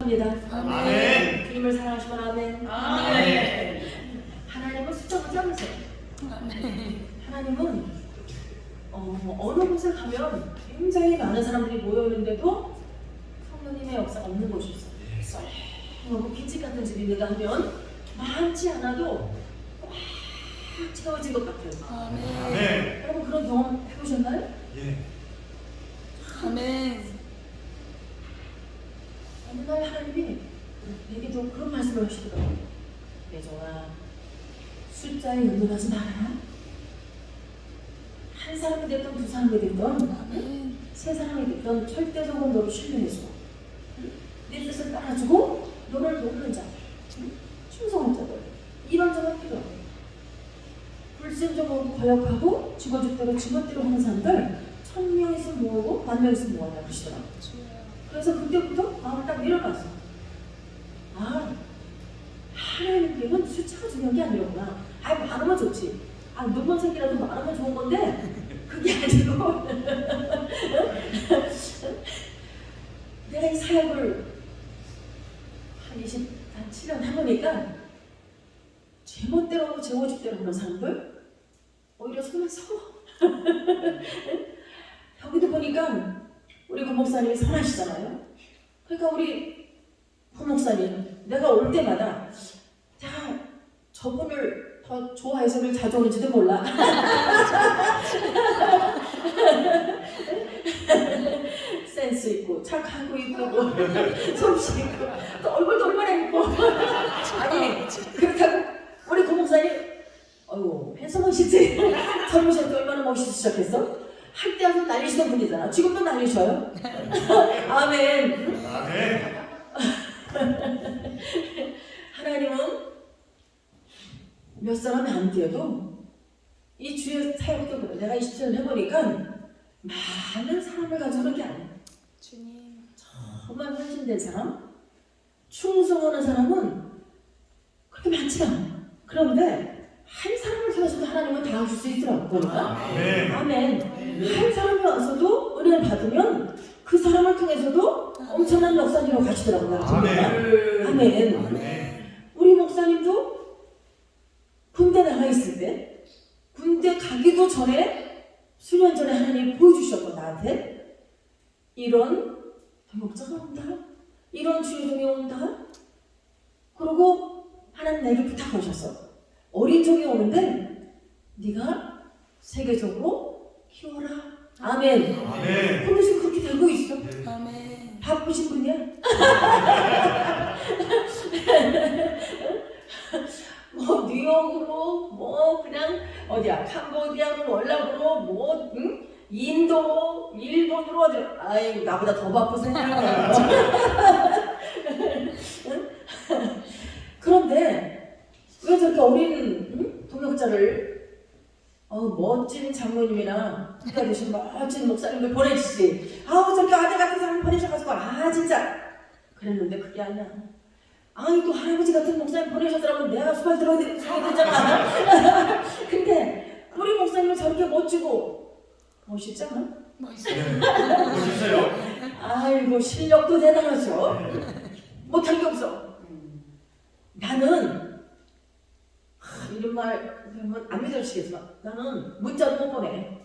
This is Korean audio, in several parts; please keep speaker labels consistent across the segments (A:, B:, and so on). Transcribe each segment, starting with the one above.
A: 축복합니다.
B: 아멘.
A: 주님을 사랑하시면 아멘.
B: 아멘.
A: 하나님은 숫자가 작으세요. 하나님은 어느 곳에 가면 굉장히 많은 사람들이 모여있는데도 성령님의 역사가 없는 곳이 있어요. 너무 빈집 같은 집이 있는가 하면 많지 않아도 꽉 채워진 것 같아요.
B: 아멘.
A: 여러분 그런 경험 해보셨나요?
B: 예.
C: 아멘.
A: 어느 날 하나님이 내게도 그런 말씀을 하시더라고요. 예정아, 숫자에 연연하지 말아라. 한 사람이 됐든 두 사람이 됐든 세 사람이 됐든 절대적으로 너를 신뢰해줘. 내 뜻을 따라주고 너를 돕는 자, 충성한 자들, 이런 자가 필요해. 불순종하고 거역하고 죽어죽대로 죽어대로 하는 사람들 1000명이서 모으고 10,000명이서 모았다 그러시더라고요. 그래서 그때부터 마음을 딱 내려갔어. 아, 하나님께는 숫자가 중요한 게 아니었구나. 아, 많으면 좋지. 아, 눈먼 새끼라도 많으면 좋은 건데 그게 아니고 내가 이 사역을 한 27년 해보니까 제멋대로 하고 제멋대로 하는 사람들 오히려 손을 서. 여기도 보니까 우리 고목사님이 선하시잖아요. 그러니까 우리 고목사님 내가 올 때마다 자 저분을 더 좋아해서 왜 자주 오는지도 몰라. 센스 있고 착하고 이쁘고 솜씨 있고 또 얼굴도 얼마나 이뻐. 아니 그렇다고 우리 고목사님 어휴 핸섬하시지. 젊으실 때 얼마나 멋있으셨겠어? 할 때 와서 날리시던 분이잖아. 지금도 날리셔요. 아멘.
B: 아멘.
A: 하나님은 몇 사람이 안 뛰어도 이 주의 사역도 그래. 내가 27년 해보니까 많은 사람을 가져오는 게 아니야.
C: 주님.
A: 정말 헌신된 사람, 충성하는 사람은 그렇게 많지 않아. 그런데 한 사람을 통해서도 하나님은 다 하실 수 있더라고. 보니까.
B: 아멘.
A: 아멘. 한 사람이 와서도 은혜를 받으면 그 사람을 통해서도 엄청난 역사님으로 가시더라고요.
B: 아멘.
A: 아멘.
B: 아멘.
A: 우리 목사님도 군대 나가 있을 때 군대 가기도 전에 수년 전에 하나님이 보여주셨고 나한테 이런 동역자가 온다. 이런 주의종이 온다. 그리고 하나님 내게 부탁하셨어. 어린 종이 오는데 네가 세계적으로 키워라. 아멘.
B: 아멘.
A: 근데 지금 그렇게 되고 있어.
C: 아멘.
A: 바쁘신 분이야? 뭐 뉴욕으로 뭐 그냥 어디야 캄보디아로 월남으로 뭐 응? 인도 일본으로 어디 아이고 나보다 더 바쁘세요. 응? 그런데 왜 저렇게 어린 응? 동역자를 멋진 장로님이나 국가 되신 멋진 목사님들 보내주시지. 아우 저렇게 아들 같은 사람 보내셔가지고 아 진짜 그랬는데 그게 아니야. 아니 또 할아버지 같은 목사님 보내셨더라면 내가 수발 들어야 되잖아. 근데 우리 목사님은 저렇게 멋지고 멋있지 않아?
C: 멋있어요.
B: 멋있어요.
A: 아이고 실력도 대단하죠. 못할 게 없어. 나는 이런 말 안 믿으시겠지만 나는 문자도 못 보내.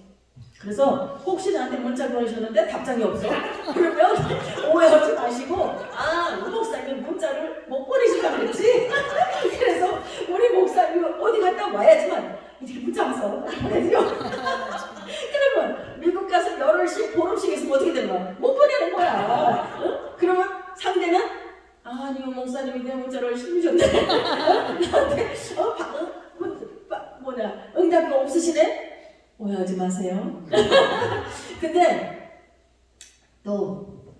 A: 그래서 혹시 나한테 문자 보내셨는데 답장이 없어? 그러면 오해하지 마시고 아 우리 목사님 문자를 못 보내신다 그랬지? 그래서 우리 목사님 어디 갔다 와야지만 이렇게 문자 와서 보내죠. 그러면 미국 가서 열흘씩 보름씩 있으면 어떻게 되는 거야? 못 보내는 거야. 응? 그러면 상대는 아니 목사님이 내 문자를 실으셨네. 나한테 응답이 없으시네? 오해하지 마세요. 근데 또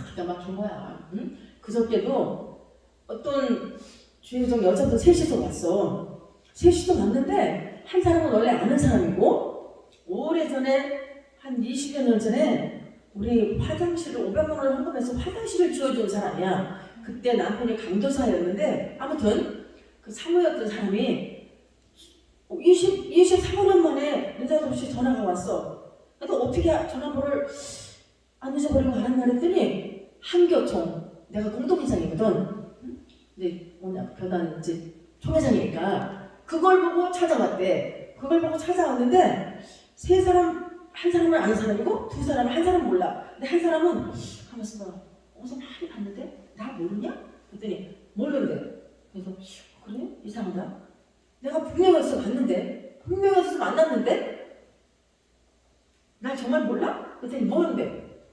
A: 기가 막힌 거야. 응? 그저께도 어떤 주인공 여자분 셋이서 왔어. 셋이서 왔는데 한 사람은 원래 아는 사람이고 오래전에 한 20여 년 전에 우리 화장실을 500만 원을 헌금해서 화장실을 지어준 사람이야. 그때 남편이 강도사였는데 아무튼 그 사모였던 사람이 23년 만에 느닷없이 전화가 왔어. 그래서 어떻게 전화번호를 안 잊어버리고 알았나 했더니 한교통 내가 공동회장이거든. 이제 오늘 교단 이제 총회장이니까 그걸 보고 찾아왔대. 그걸 보고 찾아왔는데 세 사람 한 사람은 아는 사람이고 두 사람은 한 사람은 몰라. 근데 한 사람은 가만있어 봐. 어디서 많이 봤는데 나 모르냐? 그랬더니 모르는데. 그래서 그래? 이상하다. 내가 분명히 어디서 봤는데 분명히 어디서 만났는데 날 정말 몰라? 그랬더니 모르는데.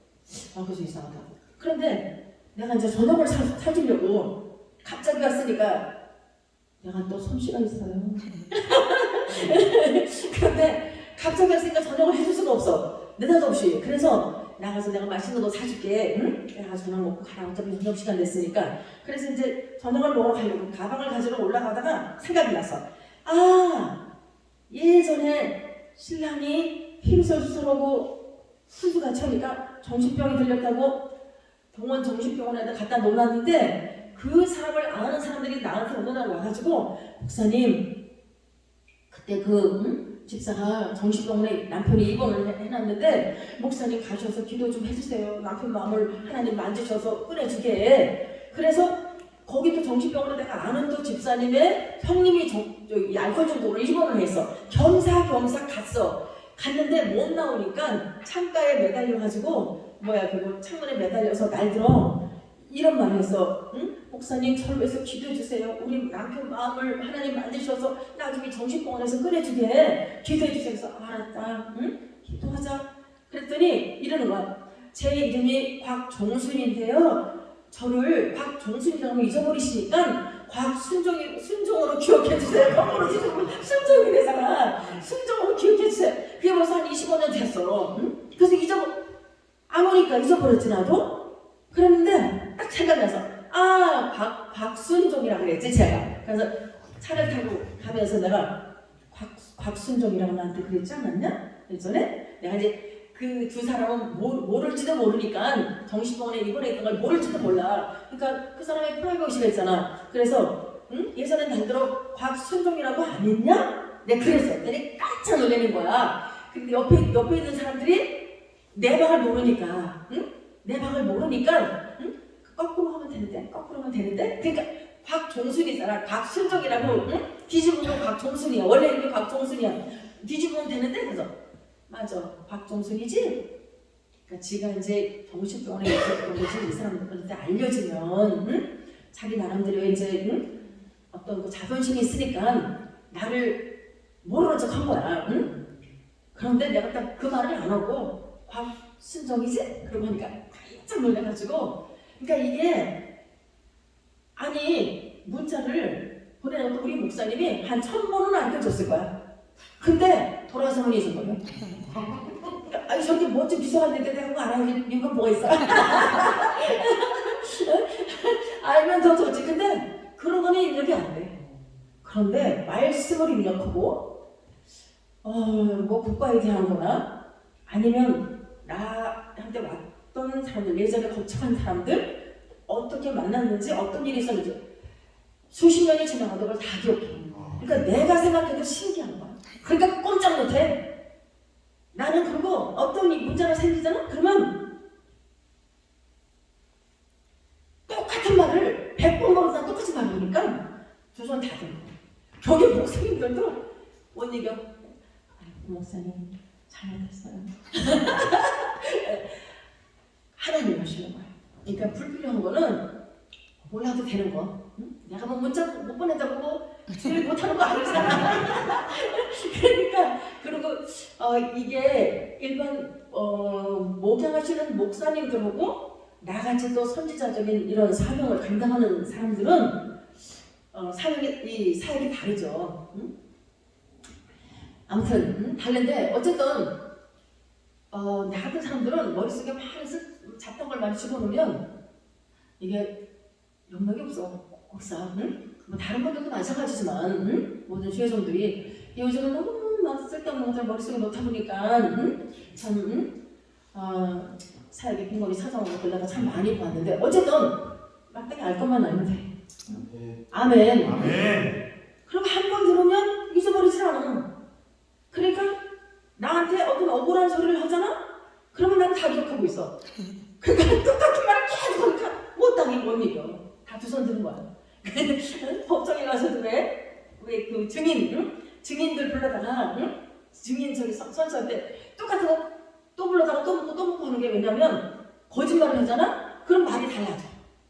A: 그래서 이상하다. 그런데 내가 이제 저녁을 사주려고 갑자기 왔으니까 내가 또 솜씨가 있어요. 그런데 갑자기 왔으니까 저녁을 해줄 수가 없어. 느닷없이. 그래서 나가서 내가 맛있는 거 사줄게. 응? 내가 저녁 먹고 가라. 어차피 저녁 시간 됐으니까. 그래서 이제 저녁을 먹으러 가려고 가방을 가지러 올라가다가 생각이 났어. 아, 예전에 신랑이 휘설수설하고 순수가 차니까 정신병이 들렸다고 동원 정신병원에다 갖다 놓았는데 그 사람을 아는 사람들이 나한테 어느 날 와가지고 목사님 그때 집사가 정신병원에 남편이 입원을 해놨는데 목사님 가셔서 기도 좀 해주세요. 남편 마음을 하나님 만지셔서 꺼내주게. 그래서 거기도 정신병원에 내가 아는 또 집사님의 형님이 알코올 중독으로 입원을 했어. 겸사겸사 갔어. 갔는데 못 나오니까 창가에 매달려가지고 그리고 창문에 매달려서 날들어 이런 말을 했어. 응? 목사님 저를 위해서 기도해주세요. 우리 남편 마음을 하나님 만드셔서 나중에 정신병원에서 꺼내주게 기도해주세요. 그래서 알았다. 응? 기도하자. 그랬더니 이러는 거야. 제 이름이 곽종순인데요. 저를 곽종순이라고 잊어버리시니까 곽순종으로 기억해주세요. 거꾸로 순종이 되잖아. 순종으로 기억해주세요. 그게 벌써 한 25년 됐어. 응? 그래서 안 오니까 잊어버렸지 나도. 그랬는데 딱 생각나서 박순종이라고 그랬지 제가. 그래서 차를 타고 가면서 내가 곽순종이라고 나한테 그랬지 않았냐? 예전에 내가 이제 그 두 사람은 모를지도 모르니까 정신병원에 입원해 있던 걸 모를지도 몰라. 그러니까 그 사람의 프라이버시가 있잖아. 그래서 예전에 날들어 곽순종이라고 안 했냐? 내가 그랬어. 내가 깜짝 놀라는 거야. 근데 옆에 있는 사람들이 내 방을 모르니까 내 방을 모르니까 거꾸로 하면 되는데 그러니까 곽종순이잖아. 곽순종이라고 뒤집으면 곽종순이야. 원래 이름이 곽종순이야. 뒤집으면 되는데 그래서 맞아 곽종순이지. 그러니까 지가 이제 정신병원에 있었던 것이 이 사람들한테 알려지면 자기 나름대로 이제 어떤 그 자존심이 있으니까 나를 모르는 척 한 거야. 그런데 내가 딱 그 말을 안 하고 곽순종이지? 그러고 보니까 깜짝 놀라가지고. 그러니까 이게 아니 문자를 보내놓고 우리 목사님이 한 1000번은 안겨줬을 거야. 근데 돌아서는 잊은 거예요. 그러니까 아니 저렇게 멋진 비서가 있는데 내가 그거 알아야 이유가 뭐가 있어? 알면 더 좋지. 근데 그런 거는 입력이 안 돼. 그런데 말씀을 입력하고 뭐 국가에 대한 거나 아니면 나한테 왔던 사람들, 예전에 거쳐간 사람들 어떻게 만났는지 어떤 일이 있었는지 수십 년이 지나가도 그걸 다 기억해. 그러니까 내가 생각해도 신기한 거야. 그러니까 꼼짝 못해. 나는 그리고 어떤 이 문제가 생기잖아? 그러면 똑같은 말을 100번 말하다 똑같이 말하니까 두 손 다 들고. 거기 목사님들도 못 이겨. 목사님 잘못했어요. 하나님 하시는 거야. 그러니까 불필요한 거는 몰라도 되는 거. 응? 내가 뭐 문자 못 보낸다고 제일 못하는 거 아니잖아. 그러니까 그리고 이게 일반 목양하시는 목사님들하고 나같이 또 선지자적인 이런 사명을 감당하는 사람들은 이 사역이 다르죠. 응? 아무튼 다른데 어쨌든 나 같은 사람들은 머릿속에 많은 잡다한 걸 많이 집어넣으면 이게 영역이 없어. 없어. 응? 뭐 다른 분들도 마찬가지지만 응? 모든 주회종들이 요즘은 너무 막 쓸데없는 것들 머릿속에 넣다 보니까 참 사역의 빈곤이 찾아오는 것들 내가 참 많이 봤는데 어쨌든 마땅히 알 것만 알면 돼. 아멘.
B: 아멘.
A: 그럼 한 번 들으면 잊어버리지 않아. 그러니까 나한테 어떤 억울한 소리를 하잖아? 그러면 난 다 기억하고 있어. 그러니까 똑같은 말을 계속 하니까 못당해 못 이겨. 다 두 손 드는 거야. 법정에 가서도 왜 그 증인, 응? 증인들 불러다가, 응? 증인 저기 선수한테 똑같은 거 또 불러다가 또 묻고 하는 게 왜냐면 거짓말을 하잖아? 그럼 말이 달라져.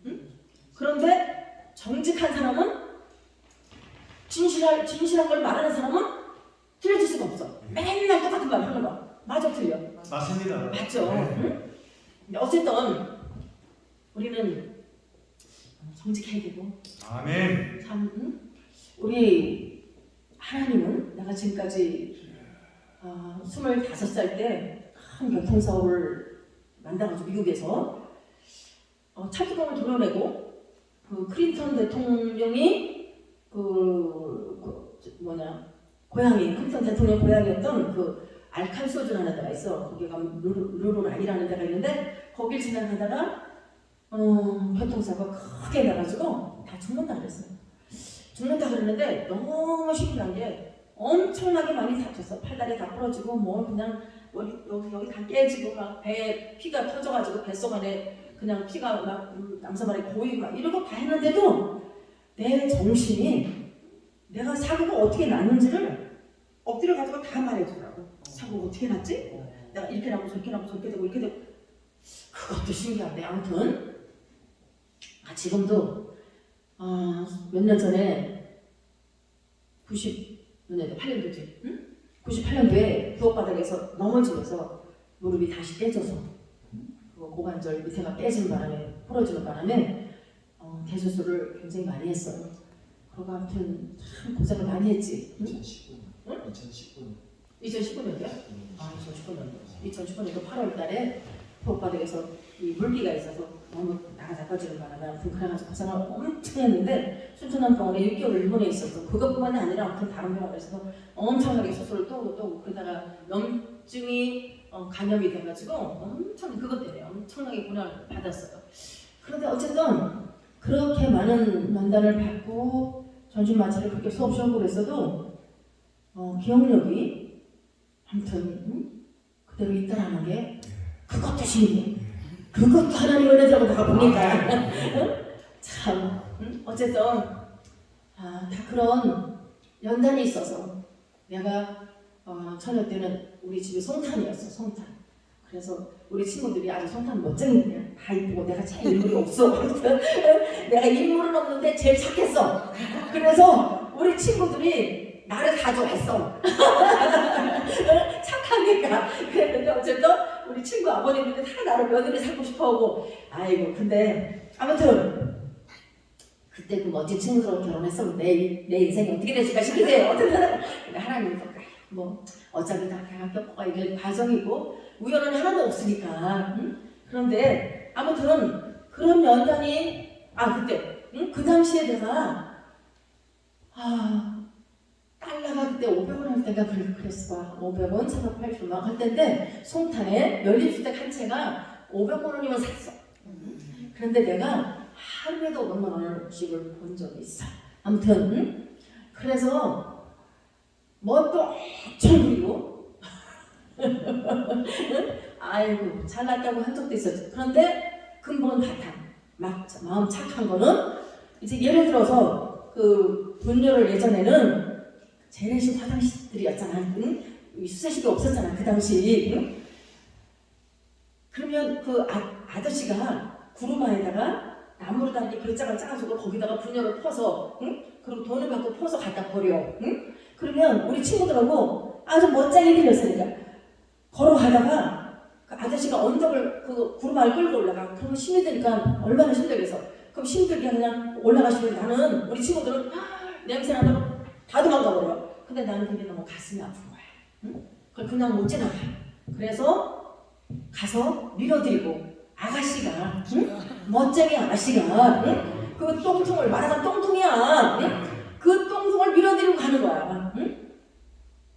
A: 응? 그런데 정직한 사람은 진실한 걸 말하는 사람은 틀려질 수가 없어. 맨날 똑같은 말 하는 거야. 맞아 틀려.
B: 맞습니다.
A: 맞죠.
B: 네.
A: 응? 근데 어쨌든 우리는 정직해야 되고
B: 아멘.
A: 참 응? 우리 하나님은 내가 지금까지 25살 때 큰 교통사고를 만나가지고 미국에서 차주공을 도려내고 그 클린턴 대통령이 고향이 클린턴 대통령 고향이었던 그 알칸소주라는 데가 있어. 거기 가면 루루란이라는 데가 있는데 거길 지나가다가 교통사고가 크게 나가지고 다 죽는다 그랬어요. 죽는다 그랬는데 너무 신기한 게 엄청나게 많이 다쳤어. 팔다리 다 부러지고 뭐 그냥 여기 다 깨지고 막 배에 피가 터져가지고 뱃속 안에 그냥 피가 막 남사발에 고이고 막 이러고 다 했는데도 내 정신이 내가 사고가 어떻게 났는지를 엎드려 가지고 다 말해주더라고. 사고가 어떻게 났지? 내가 이렇게 나고 저렇게 나고 저렇게 되고 이렇게 되고 그것도 신기한데 아무튼 지금도 몇 년 전에 98년도지 응? 98년도에 부엌바닥에서 넘어지면서 무릎이 다시 깨져서 그 고관절 밑에가 깨지는 바람에 부러지는 바람에 대수술을 굉장히 많이 했어요. 그러고 아무튼 참 고생을 많이 했지.
D: 2019년.
A: 응?
D: 2019년.
A: 2019년도야? 2019년도 8월 달에 부엌바닥에서 이 물기가 있어서 너무 나가 자빠지는 바람에 아무튼 그래가지고 고생을 엄청 했는데 순천남병원에 6개월 일본에 있었어. 그것뿐만이 아니라 아무튼 다른 병원에서도 엄청나게 수술을 또 오고 그러다가 염증이 감염이 돼가지고 엄청 그것 때문에 엄청나게 고난을 받았어요. 그런데 어쨌든 그렇게 많은 난단을 받고 전신마취를 그렇게 수없이 하고 그랬어도 기억력이 아무튼 그대로 있다라는 게 그것도 신기해. 그것도 하나님 은혜라고 내가 보니까 참 어쨌든 다 그런 연단이 있어서 내가 처녀 때는 우리 집이 송탄이었어. 송탄. 그래서 우리 친구들이 아주 송탄 멋쟁이들이야. 다 이쁘고 내가 제일 인물이 없어. 내가 인물은 없는데 제일 착했어. 그래서 우리 친구들이 나를 다 좋아했어. 착하니까. 그랬는데 어쨌든 우리 친구 아버님들이 다 나를 며느리 삼고 싶어하고 아이고 근데 아무튼 그때 그 멋진 친구들하고 결혼했으면 내 인생이 어떻게 됐을까 싶으세요. 어쨌든 하나님이 뭐 어차피 다 대학 겪어가 이길 과정이고 우연은 하나도 없으니까 그런데 아무튼 그런 연단이 그때 그 당시에 내가 달러가 그때 500원 할 때가 그랬어. 500원, 480원 막 할 때인데 송탄에 연립주택 한 채가 500만 원이면 샀어. 그런데 내가 하루에도 500만 원씩을 본 적이 있어. 아무튼 그래서 뭣도 엄청 부리고 아이고 잘났다고 한 적도 있었지. 그런데 근본 바탕 마음 착한 거는 이제 예를 들어서 그 분뇨를 예전에는 재래식 화장실들이었잖아. 응? 수세식이 없었잖아 그 당시. 응? 그러면 그 아저씨가 구루마에다가 나무로 다니게 글자를 짜가지고 거기다가 분열을 퍼서 그리고 돈을 받고 퍼서 갖다 버려. 그러면 우리 친구들하고 아주 멋쟁이들이었으니까 걸어가다가 그 아저씨가 언덕을 그 구루마를 끌고 올라가. 그러면 힘이 드니까 얼마나 힘들겠어. 그럼 힘들게 그냥 올라가시면 나는 우리 친구들은 냄새 나다고 다 도망가 버려. 근데 나는 그게 너무 가슴이 아픈 거야. 그걸 그냥 못 지나가. 그래서 가서 밀어드리고 아가씨가 멋쟁이 아가씨가 그 똥통을 말하자면 똥통이야. 그 똥통을 밀어드리고 가는 거야.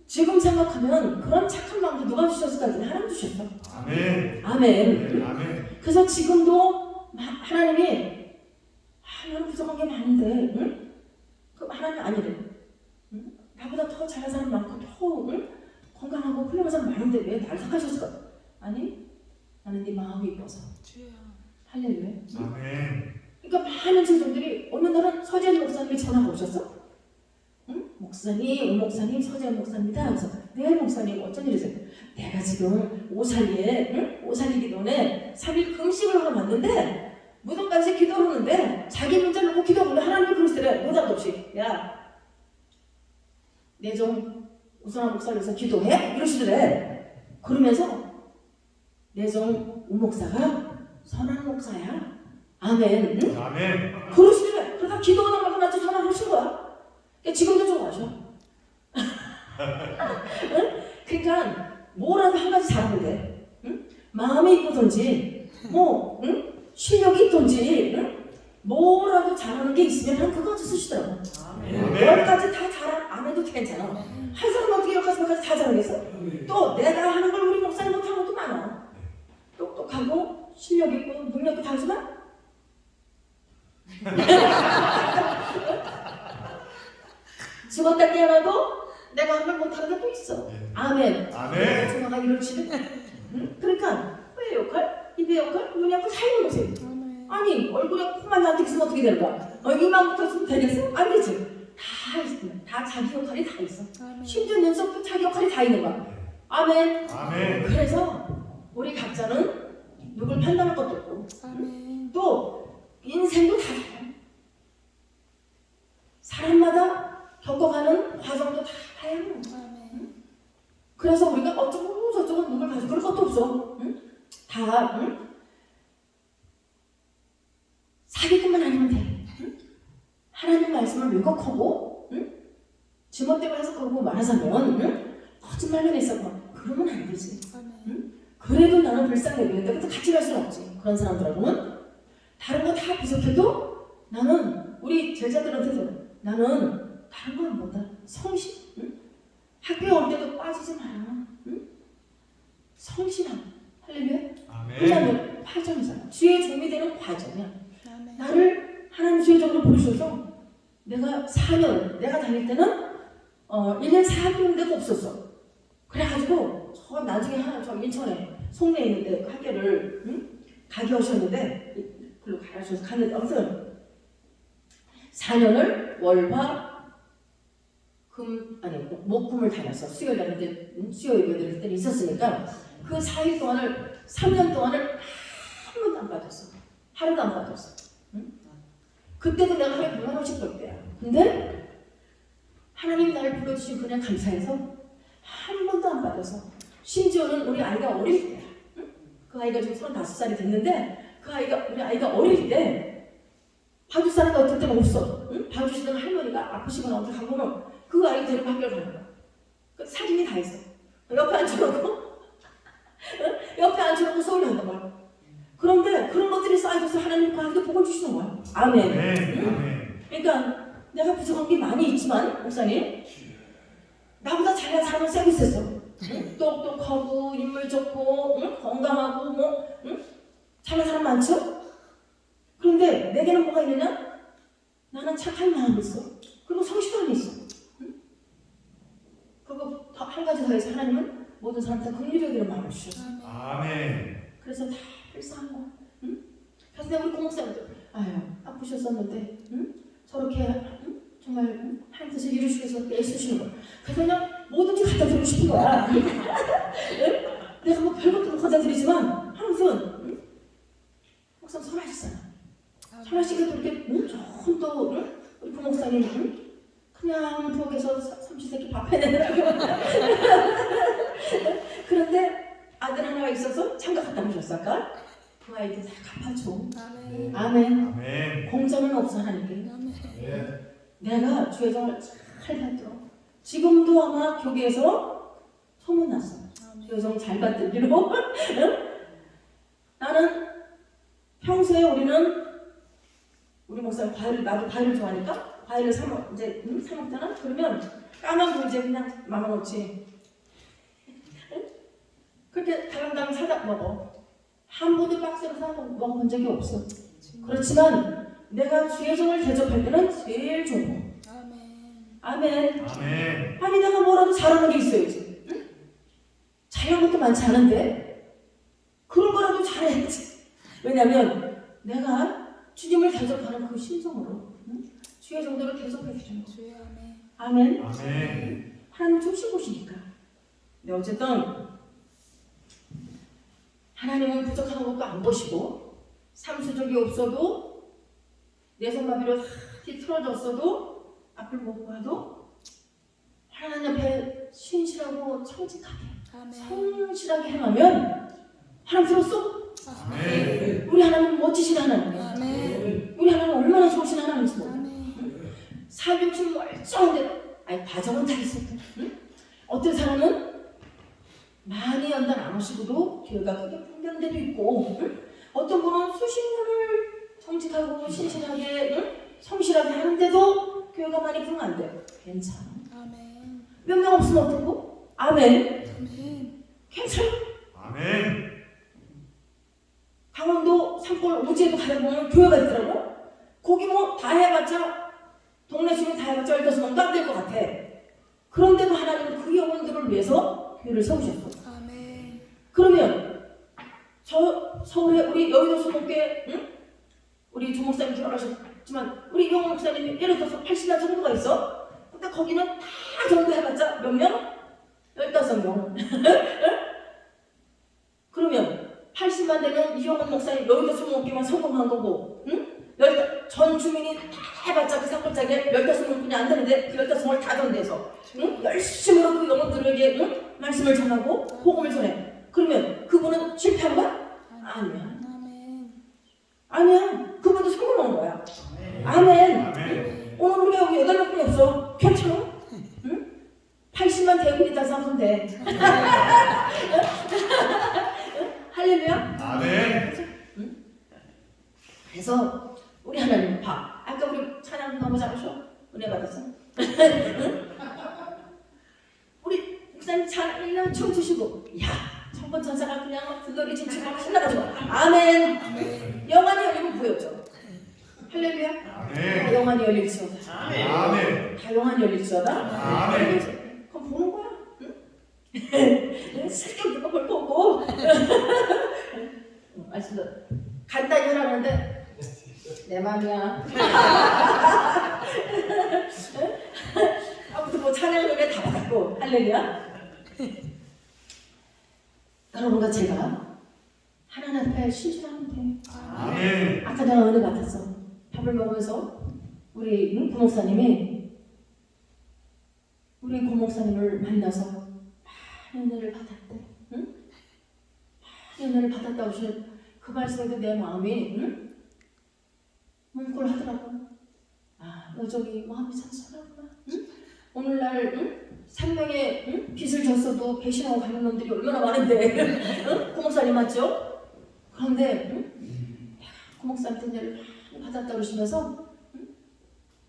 A: 지금 생각하면 그런 착한 마음도 누가 주셨을까? 하나님 주셨어.
B: 아멘.
A: 아멘.
B: 아멘.
A: 그래서 지금도 하나님이 나는 부족한 게 많은데 그 하나님 아니래. 나보다 더 잘하는 사람 많고 더 건강하고 훌륭한 사람 많은데 왜 나를 택하셨을까? 아니 나는 네 마음이 이뻐서 할렐루야.
B: 아멘.
A: 그러니까 많은 제자들이 어느 날은 서재현 목사님이 전화가 오셨어. 응? 목사님, 오 목사님, 서재현 목사입니다. 그래서 네 목사님 어쩐 일이세요? 내가 지금 오살리에 오살리 기도원에 3일 금식을 하러 왔는데 무덤까지 기도를 하는데 자기 문제 놓고 기도하는데 하나님이 그러시더래. 노답도 없이 야 내 좀 우선한 목사님에서 기도해? 이러시더래. 그러면서 내 좀 오 목사가 선한 목사야. 아멘. 응?
B: 아멘.
A: 그러시더래. 그러다 기도하는 만큼 나한테 전화를 하신 거야. 그러니까 지금도 좀 하셔. 응? 그러니까 뭐라도 한 가지 잘하면 돼. 응? 마음이 이쁘든지 뭐 실력이 있든지 뭐라도 잘하는 게 있으면 한 그거 가지고 쓰시더라고.
B: 아멘.
A: 10가지 다 잘 안 해도 괜찮아. 한 사람 어떻게 10가지 다 잘하겠어? 또 내가 하는 걸 우리 목사님 못하는 것도 많아. 똑똑하고 실력 있고 능력도 다르지만 죽었다 깨어나도 내가 한 걸 못하는 게 또 있어.
B: 아멘.
A: 아멘. 전화가 이럴지도. 그러니까 왜 역할? 입의 역할? 눈의 역할 살리는 거지.
C: 아멘.
A: 아니 얼굴에 코만 나한테 있으면 어떻게 되는 거야? 이만 붙었으면 되겠어? 안 되지. 다 있어. 다 자기 역할이 다 있어.
C: 아멘.
A: 심지어 눈썹도 자기 역할이 다 있는 거야. 아멘.
B: 아멘.
A: 그래서 우리 각자는 누굴 판단할 것도 없고
C: 아멘.
A: 또 인생도 다 달라. 사람마다 겪어가는 과정도 다 다양해.
C: 아멘.
A: 그래서 우리가 어쩌고 저쩌고 누굴 가지고 그럴 것도 없어. 다 사기꾼만 아니면 돼. 하나님 말씀을 왜곡하고 지멋대로 해석하고 말하자면 거짓말만 했었고 그러면 안 되지.
C: 아멘.
A: 그래도 나는 불쌍해보는데 그것도 같이 갈 수는 없지. 그런 사람들하고는 다른 거 다 부족해도 나는 우리 제자들한테도 나는 다른 거 안 본다. 성실. 학교에 올 때도 빠지지 마라. 성실함. 할렐루야.
B: 아멘.
A: 그다음에 과정이잖아. 주의 종이 되는 과정이야.
C: 아멘.
A: 나를 하나님 주의적으로 부르셔서 내가 4년 내가 다닐 때는 1년 4개월 데가 없었어. 그래가지고 저 나중에 저 인천에 송내에 있는데 그 학교를 가게 오셨는데 글로 가르쳐서 갔는데 아무튼 4년을 월화 목금을 다녔어. 수요일 날 이제 수요일 예배드릴 때는 있었으니까 그 4일 동안을 3년 동안을 한 번도 안 빠졌어. 하루도 안 빠졌어. 그때도 내가 하루에 100만 원씩 벌 때야. 근데 하나님 나를 불러주신 그냥 감사해서 한 번도 안 빠져서 심지어는 우리 아이가 어릴 때야. 그 아이가 지금 35살이 됐는데 우리 아이가 어릴 때 봐줄 사람이 어떨 때는 없어. 봐주시던 할머니가 아프시거나 어디 가보면 그 아이 데리고 학교를 가는 거야. 그 사진이 다 있어. 옆에 앉혀놓고 옆에 앉혀놓고 서울에 한단 말이야. 그런데 그런 것들이 쌓여져서 하나님 그 아이도 복을 주시는 거야. 아멘.
B: 아멘.
A: 그러니까 내가 부족한 게 많이 있지만 목사님 나보다 잘난 사람은 세고 있었어. 똑똑하고 인물 좋고 건강하고 잘난 사람 많죠? 그런데 내게는 뭐가 있느냐? 나는 착한 마음이 있어. 그리고 성실함이 있어. 그리고 한 가지 더 해서 하나님은 모든 사람한테 긍휼히 여기는 마음을 주셨어.
B: 아멘.
A: 그래서 다 불쌍한 거야. 그래서 내가 우리 고목사님들 아유 아프셨었는데 저렇게 정말 하나님 뜻을 이루시기 위해서 애쓰시는 거야. 그래서 그냥 뭐든지 갖다 드리고 싶은 거야. 내가 뭐 별것도 못 갖다 드리지만 아무튼 목사님 선하시잖아. 선하시게도 이렇게 좋은 또 우리 부목사님 그냥 부엌에서 삼시세끼 밥 해내느라고 그런데 아들 하나가 있어서 장가 갖다 주셨어 아까? 그 아이들 다 갚아줘.
C: 아멘.
A: 아멘.
B: 아멘.
A: 공짜는 없어 하나님께.
C: 아멘.
A: 내가 주의 정을 잘 받들어. 지금도 아마 교계에서 소문났어. 주의 정 잘 받들기로. 나는 평소에 우리 목사님 나도 과일을 좋아하니까 과일을 사 먹잖아. 그러면 까만 불지에 그냥 말아놓지. 그렇게 달랑달랑 사다 먹어. 한 번도 박스로 사 먹어본 적이 없어. 그렇지만 내가 주의 종을 대접할 때는 제일 좋은 거.
C: 아멘.
A: 아멘.
B: 아멘.
A: 아니 내가 뭐라도 잘하는 게 있어야지. 잘하는 것도 많지 않은데 그런 거라도 잘해야지. 왜냐면 내가 주님을 대접하는 그 심성으로 주의 정도로 대접해 주는 거.
C: 주여 아멘.
A: 아멘.
B: 아멘.
A: 하나님 좋으신 곳이니까. 근데 어쨌든 하나님은 부족한 것도 안 보시고 삼수족이 없어도 내성마비로 다 뒤틀어졌어도 앞을 못 봐도 하나님 앞에 신실하고 청직하게
C: 아멘.
A: 성실하게 행하면 하나님 들었어?
B: 아멘.
A: 우리 하나님 멋지신 하나님이야.
C: 아멘.
A: 우리 하나님 얼마나 좋으신 하나님인지 몰라.
C: 아멘.
A: 사교심 멀쩡한데 아니 과정은 다 있었다. 응? 어떤 사람은 많이 연단 안 오시고도 교회가 크게 풍겨는 데도 있고 응? 어떤 분은 수십 년을 정직하고 신실하게 응? 성실하게 하는데도 교회가 많이 부흥 안 돼. 괜찮아.
C: 아멘.
A: 몇 명 없으면 어떡고? 아멘.
C: 아멘.
A: 괜찮아.
B: 아멘.
A: 강원도 산골 우지에도 가려보면 교회가 있더라고. 거기 뭐 다 해봤자 동네 주민 다 해봤자 15명도 안 될 것 같아. 그런데도 하나님은 그 영혼들을 위해서 교회를 세우셨어.
C: 아멘.
A: 그러면 저 서울에 우리 여의도 소목교회 응? 우리 조 목사님 결혼하셨지만 우리 영 목사님이 예를 들어서 80만 정도가 있어. 근데 거기는 다 정도 해봤자 몇 명? 15명. 그러면 80만 되면 이영훈 목사님 여의도 소목교회만 성공한 거고 응? 전 주민이 다 해봤자 그 산골짜기에 15명뿐이 안 되는데 그 15명을 다 전대서 응? 열심으로 그 영혼들에게 응? 말씀을 전하고 복음을 전해. 그러면 그분은 실패한 거야? 아니야.
C: 아멘.
A: 아니야. 그분도 성공한 거야. 아멘.
B: 아멘.
A: 오늘 우리가 여기 8명뿐이 없어. 괜찮아? 응? 80만 대군이 다 싸면 돼. 할렐루야?
B: 아멘.
A: 그래서 우리 하나님 봐. 아까 우리 찬양 너무 잘하셔. 은혜 받았어. 우리 목사님 찬양 춤 추시고 야 천번 천사가 그냥 들러리 춤추고 신나가지고 아멘.
C: 아멘.
A: 영안이 열리면 보여줘. 할렐루야.
B: 아멘.
A: 영안이 열릴지어다.
B: 아멘.
A: 다 영안이 열릴지어다.
B: 아멘.
A: 그럼 보는 거야. 응? 슬쩍 누가 볼 거고. 말씀도 간단히 하라는데 내 맘이야. 아무튼 뭐 찬양 노래 다 받고 할렐루야. 여러분과 제가 하나님 앞에 신실하면 돼.
B: 아멘.
A: 아까 내가 은혜 받았어. 밥을 먹으면서 우리 고목사님이 우리 고목사님을 만나서 많은 은혜를 받았대. 응? 많은 은혜를 받았다고 하시는 그 말씀에도 내 마음이 응? 뭉클하더라고. 아, 여정이 마음이 상선하구나. 응? 오늘날 응? 3명의 응? 빚을 졌어도 배신하고 가는 놈들이 얼마나 많은데 응? 고목사님 맞죠? 그런데 응? 고목사한테 은혜를 많이 받았다고 그러시면서 응?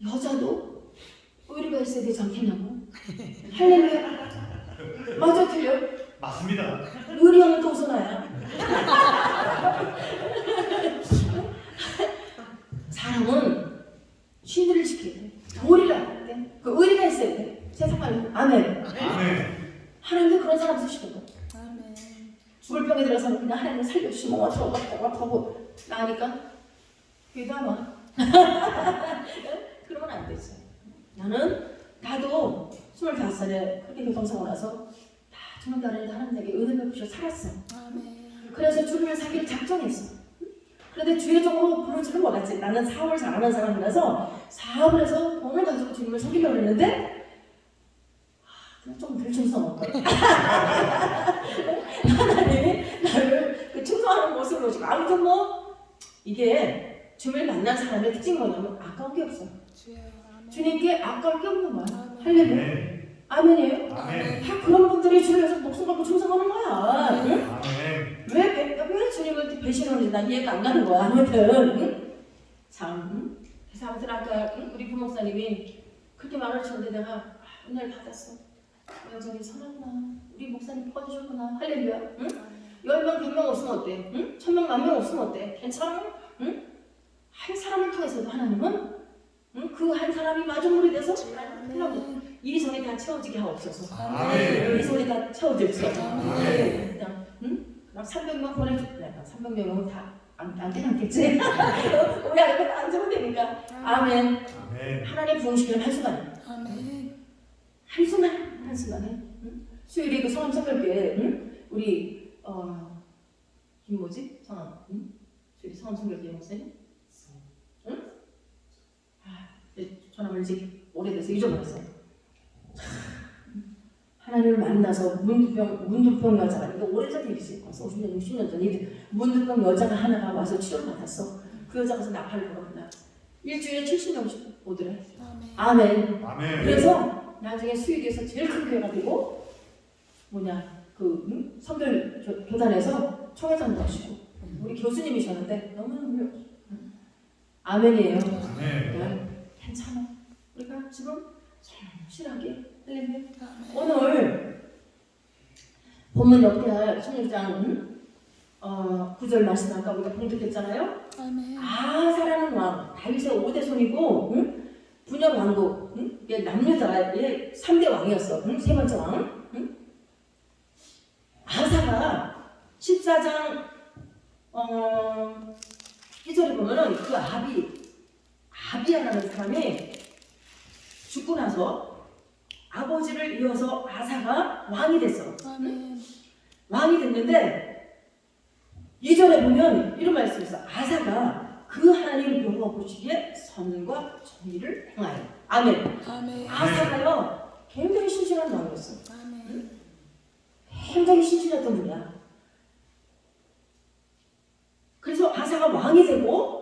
A: 여자도 의리가 있어야 되지 않겠냐고. 할렐루야. 맞아 틀려?
B: 맞습니다.
A: 의리형은 또 웃어놔야. 사람은 신의를 지켜야 돼. 도리를 알아야 돼. 그 의리가 있어야 돼. 세상 말고. 아멘.
B: 아멘.
A: 하나님도 그런 사람 쓰시거든.
C: 아멘.
A: 죽을 병에 들어서 그냥 하나님 살려주시면 어쩌고 나니까 귀가 막 그러면 안 되지. 나도 25살에 그렇게 교통사고 나서 다 주는 다른데 하나님에게 은혜 베푸셔 살았어.
C: 아멘.
A: 그래서 주를 사기를 작정했어. 그런데 주의 종으로 부를 줄은 몰랐지. 나는 사업을 잘하는 사람이라서 사업을 해서 돈을 가지고 주님을 섬기려고 했는데 그냥 좀 불충성한 거야. 하나님이 나를 그 충성하는 모습을 보시고 아무튼 뭐 이게 주님을 만난 사람의 특징이 뭐냐면 아까운 게 없어.
C: 주여 아멘.
A: 주님께 아까울 게 없는 거야.
C: 아멘.
A: 할렐루야.
B: 아멘.
A: 아멘이에요.
B: 아멘.
A: 다 그런 분들이 주를 위해서 목숨 걸고 충성하는 거야. 응?
B: 아멘.
A: 왜 주님을 배신하는지 난 이해가 안 가는 거야. 아무튼 응? 참 응? 그래서 아무튼 아까 응? 우리 부목사님이 그렇게 말을 하셨는데 내가 은혜를 받았어. 여전히 선하구나. 우리 목사님 뽑아주셨구나. 할렐루야. 응? 10명 100명 없으면 어때? 응? 1000명 1000명 없으면 어때? 괜찮아? 응? 한 사람을 통해서도 하나님은 응? 그 한 사람이 마중물이 돼서 하나님 이 손이 다 채워지게 하옵소서.
B: 아멘.
A: 이 손이 다 채워질지.
C: 아멘.
A: 그냥 응? 그럼 300명 보내줄게. 300명은 다 안 깨닫겠지? 우리 아이가 앉으면 되니까. 아멘.
B: 아멘.
A: 하나님 부흥시키는 한순간에.
C: 아멘.
A: 한순간에. 응? 수요일에 그 성함 선별교회, 응? 우리, 김뭐지? 성함, 응? 수요일에 성함 선별교회 목사님? 응? 전화를 이제 오래돼서 잊어버렸어. 하나님을 만나서 문두병 여자가, 이거 오래전 일이지. 벌써 50년, 60년 전 일이. 문두병 여자가 하나가 와서 치료를 받았어. 그 여자가 가서 나팔을 불었구나. 일주일에 70명씩 오더래. 아멘.
B: 아멘.
A: 그래서 나중에 수유리에서 제일 큰 교회가 되고, 선별 교단에서 총회장도 하시고, 우리 교수님이셨는데, 너무너무 아멘이에요.
B: 아멘.
A: 괜찮아. 우리가 지금 성실하게 할렐루야. 오늘 본문 옆에 16장 9절 말씀 아까 우리가 봉독했잖아요.
C: 아멘.
A: 아사라는 왕, 다윗의 5대 손이고 분열 왕국, 이게 남유다의 3대 왕이었어. 세 번째 왕. 아사가 14장 1절에 보면은 그 아비야라는 사람이 죽고 나서 아버지를 이어서 아사가 왕이 됐어.
C: 아멘.
A: 왕이 됐는데 2절에 보면 이런 말씀이 있어. 아사가 그 하나님 여호와 보시기에 선과 정의를 행하여. 아멘.
C: 아멘.
A: 아사가요 굉장히 신실한 왕이었어.
C: 아멘.
A: 굉장히 신실했던 분이야. 그래서 아사가 왕이 되고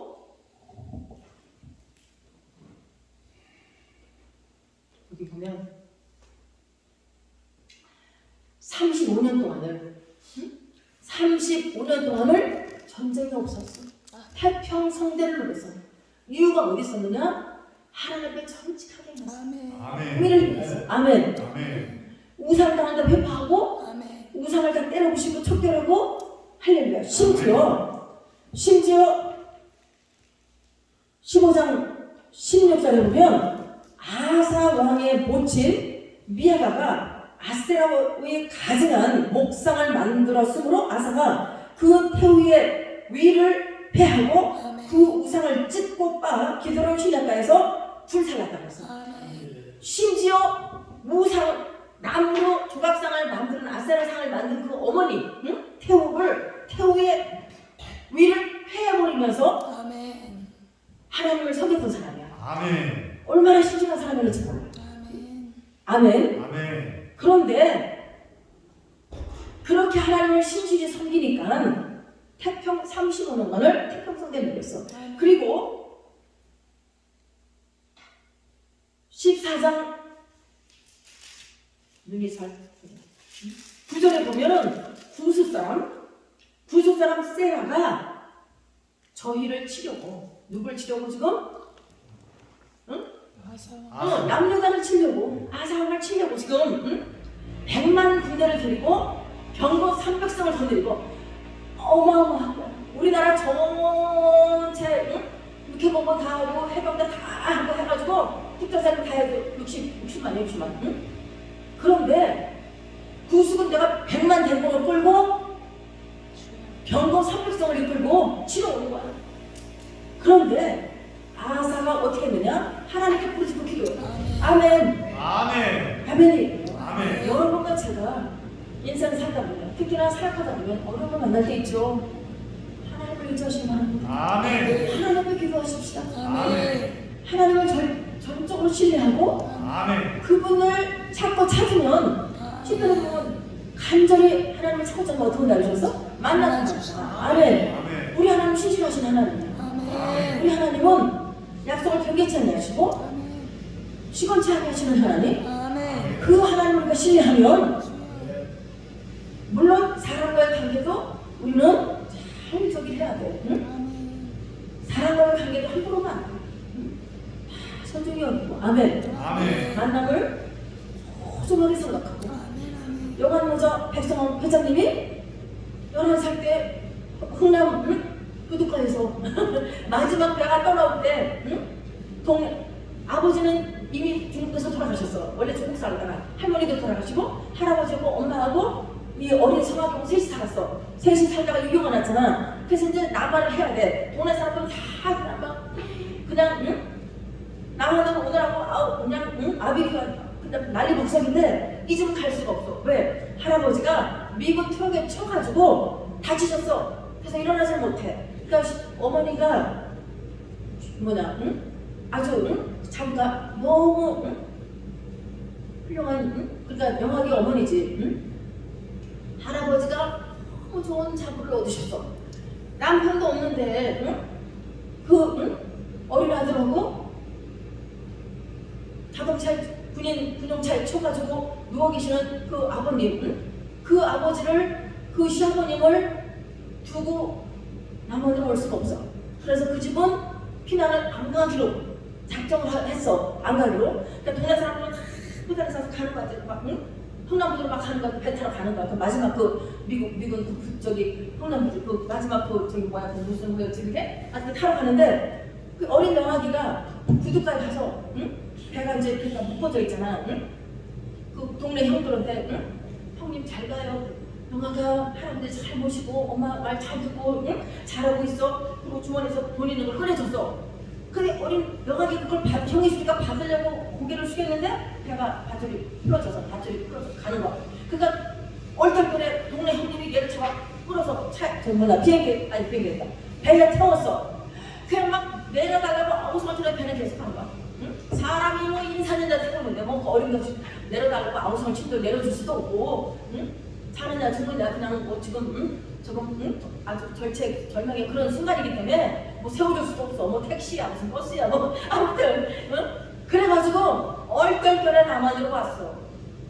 A: 여기 보면 35년 동안을 전쟁이 없었어. 태평성대를 누렸어. 이유가 어디 있었느냐? 하나님 앞에 정직하게 했어.
C: 아멘.
B: 아멘.
A: 의를 위해서. 아멘.
B: 아멘.
A: 우상 당한다 회파하고
C: 아멘.
A: 우상을 다 때려부시고 척결하고 할렐루야. 심지어 15장 16절에 보면 아사 왕의 모친 미아가가 아세라의 가증한 목상을 만들었으므로 아사가 그 태우의 위를 패하고
C: 아멘.
A: 그 우상을 찢고 빻아 기드론 시내가에서 불살랐다고 했어.
C: 아멘.
A: 심지어 우상 나무로 조각상을 만드는 아세라상을 만든 그 어머니 태우의 위를 패해버리면서
C: 아멘.
A: 하나님을 섬겼던 사람이야.
B: 아멘.
A: 얼마나 신중한 사람이었는지 몰라.
C: 아멘.
A: 아멘.
B: 아멘.
A: 그런데 그렇게 하나님을 신실히 섬기니까 태평 35년간을 태평성대에 누렸어.
C: 아멘.
A: 그리고 14장 눈이 잘 9절에 보면은 구스 사람 세라가 저희를 치려고 누굴 치려고 지금?
C: 아사.
A: 남유다를 치려고 아사왕을 치려고 지금 100만 군대를 들이고 병거 300성을 거느리고 어마어마하고 우리나라 전체 육해공고 다 하고 해병대 다 하고 해가지고 특전사를 다 해도 60만. 그런데 구수군대가 100만 대공을 끌고 병거 300성을 이끌고 치러 오는 거야. 그런데 아사가 어떻게 했느냐? 하나님께 부르짖고 기도해. 아멘.
B: 아멘.
A: 아멘이.
B: 아멘.
A: 여러분과 제가 인생 살다 보면 특히나 살아가다 보면 어려움을 만날 때 있죠. 하나님을 의지하시기 바랍니다.
B: 아멘.
A: 하나님을 기도하십시다.
B: 아멘.
A: 하나님을 전적으로 신뢰하고
B: 아멘.
A: 그분을 찾고 찾으면 시편에 보면 간절히 하나님을 찾자면 어떻게 날으셔서 만나주셨다. 아멘.
B: 아멘.
A: 우리 하나님 신실하신 하나님.
C: 아멘.
A: 우리 하나님은 약속을 변개치 아니하시고
C: 아멘.
A: 시건치 아니하시는 하나님.
C: 아멘.
A: 그 하나님을 우리가 신뢰하면 물론 사람과의 관계도 우리는 잘 저기 해야 돼. 응?
C: 아멘.
A: 사람과의 관계도 함부로만 안 돼. 응? 다 선중히 여기고 아멘.
B: 아멘.
A: 만남을 소중하게 생각하고
C: 아멘.
A: 영환모자 백성원 회장님이 11살 때 흥남 부두가에서 마지막 배가 떠나올 때 아버지는 이미 중국에서 돌아가셨어. 원래 중국 살다가 할머니도 돌아가시고 할아버지하고 엄마하고 이 어린 성화경 셋이 살았어. 셋이 살다가 유경을 났잖아. 그래서 이제 나만을 해야 돼. 동네 사람들은 다 그냥 응? 나만은 오늘하고 아우 그냥 응? 아비가 그냥 난리 목석인데 이 집은 갈 수가 없어. 왜? 할아버지가 미군 트럭에 쳐가지고 다치셨어. 그래서 일어나질 못해. 그러니까 어머니가 응? 아주 응? 자기가 너무 응? 훌륭한 응? 그러니까 영화기 어머니지. 응? 할아버지가 너무 좋은 자부를 얻으셨어. 남편도 없는데 응? 응? 어린 아들하고 자동차에 군용차에 쳐가지고 누워 계시는 그 아버님, 응? 그 아버지를 그 시어머님을 두고 남원으로 올 수가 없어. 그래서 그 집은 피난을 안 가기로 작정을 했어. 안 가기로. 그러니까 동네 사람들은 다 부산에 사서 가는 거 같아. 막 응? 흥남부로 막 가는 거 같아. 배 타러 가는 거 같아. 마지막 그 미군 저기 흥남부 그 마지막 그 저기 뭐야 그 무슨 뭐였지 그게? 아직 타러 가는데 그 어린 영아기가 구두까지 가서 응? 배가 이제 배가 묶어져 있잖아. 응? 그 동네 형들한테 응? 형님 잘 가요. 영아가 할아버지 잘 모시고 엄마 말 잘 듣고 응? 잘하고 있어. 그리고 주머니에서 돈 있는 걸 꺼내줬어. 근데 어린 영아기 그걸 형이 있으니까 받으려고 고개를 숙였는데 배가 밧줄이 풀어져서 가는 거야. 그러니까 얼떨결에 동네 형님이 얘를 잡아 끌어서 비행기했다. 배에 태웠어. 그냥 막 내려달라고 아우성을 배는 계속 간 거야. 응? 사람이 뭐 인사는데 태우는데 뭐 어림없이 내려달라고 아우성을 친도 내려줄 수도 없고 응? 사느냐 죽느냐 그냥 뭐 지금 응? 응? 아주 절명의 그런 순간이기 때문에 뭐 세워줄 수도 없어. 뭐 택시야 무슨 버스야 뭐 아무튼 응? 그래가지고 얼떨결에 남한으로 왔어.